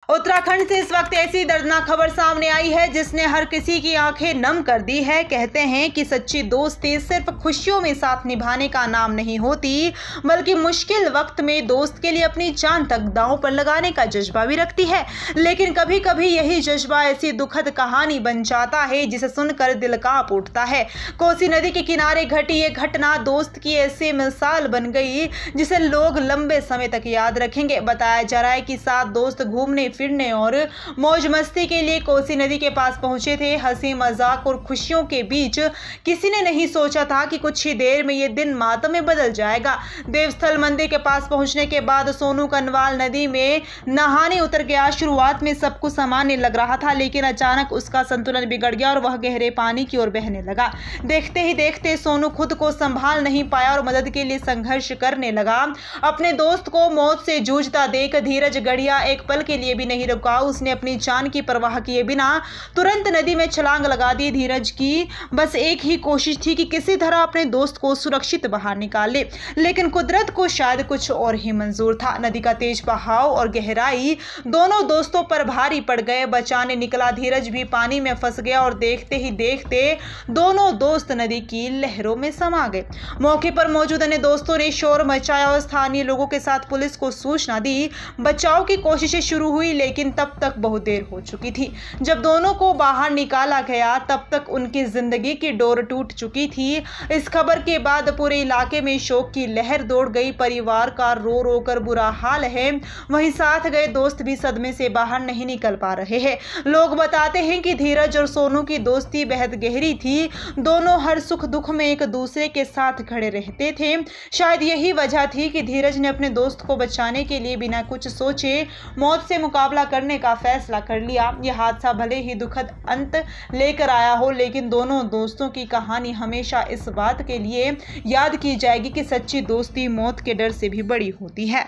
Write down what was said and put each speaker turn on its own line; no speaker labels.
उत्तराखंड से इस वक्त ऐसी दर्दनाक खबर सामने आई है जिसने हर किसी की आंखें नम कर दी है। कहते हैं कि सच्ची दोस्ती सिर्फ खुशियों में साथ निभाने का नाम नहीं होती, बल्कि मुश्किल वक्त में दोस्त के लिए अपनी जान तक दांव पर लगाने का जज्बा भी रखती है। लेकिन कभी कभी यही जज्बा ऐसी दुखद कहानी बन जाता है जिसे सुनकर दिल कांप उठता है। कोसी नदी के किनारे घटी ये घटना दोस्त की ऐसी मिसाल बन गई जिसे लोग लंबे समय तक याद रखेंगे। बताया जा रहा है कि 7 दोस्त घूमने फिरने और मौज मस्ती के लिए कोसी नदी के पास पहुंचे थे। हंसी मजाक और खुशियों के बीच किसी ने नहीं सोचा था कि कुछ ही देर में ये दिन मातम में बदल जाएगा। देवस्थल मंदिर के पास पहुंचने के बाद सोनू कनवाल नदी में नहाने उतर गया। शुरुआत में सब कुछ सामान्य लग रहा था, लेकिन अचानक उसका संतुलन बिगड़ गया और वह गहरे पानी की ओर बहने लगा। देखते ही देखते सोनू खुद को संभाल नहीं पाया और मदद के लिए संघर्ष करने लगा। अपने दोस्त को मौत से जूझता देख धीरज गढ़िया एक पल के लिए भी नहीं रुका। उसने अपनी जान की परवाह किए बिना तुरंत नदी में छलांग लगा दी। धीरज की बस एक ही कोशिश थी कि किसी तरह अपने दोस्त को सुरक्षित बाहर निकाल ले, लेकिन कुदरत को शायद कुछ और ही मंजूर था। नदी का तेज बहाव और गहराई दोनों दोस्तों पर भारी पड़ गए। बचाने निकला धीरज भी पानी में फंस गया और देखते ही देखते दोनों दोस्त नदी की लहरों में समा गए। मौके पर मौजूद अन्य दोस्तों ने शोर मचाया और स्थानीय लोगों के साथ पुलिस को सूचना दी। बचाव की कोशिशें शुरू हुई, लेकिन तब तक बहुत देर हो चुकी थी। जब दोनों को बाहर निकाला गया तब तक उनकी जिंदगी की डोर टूट चुकी थी। इस खबर के बाद पूरे इलाके में शोक की लहर दौड़ गई। परिवार का रो रो कर बुरा हाल है, वहीं साथ गए दोस्त भी सदमे से बाहर नहीं निकल पा रहे हैं। लोग बताते हैं कि धीरज और सोनू की दोस्ती बेहद गहरी थी। दोनों हर सुख दुख में एक दूसरे के साथ खड़े रहते थे। शायद यही वजह थी कि धीरज ने अपने दोस्त को बचाने के लिए बिना कुछ सोचे मौत से मुकाबला करने का फैसला कर लिया। यह हादसा भले ही दुखद अंत लेकर आया हो, लेकिन दोनों दोस्तों की कहानी हमेशा इस बात के लिए याद की जाएगी कि सच्ची दोस्ती मौत के डर से भी बड़ी होती है।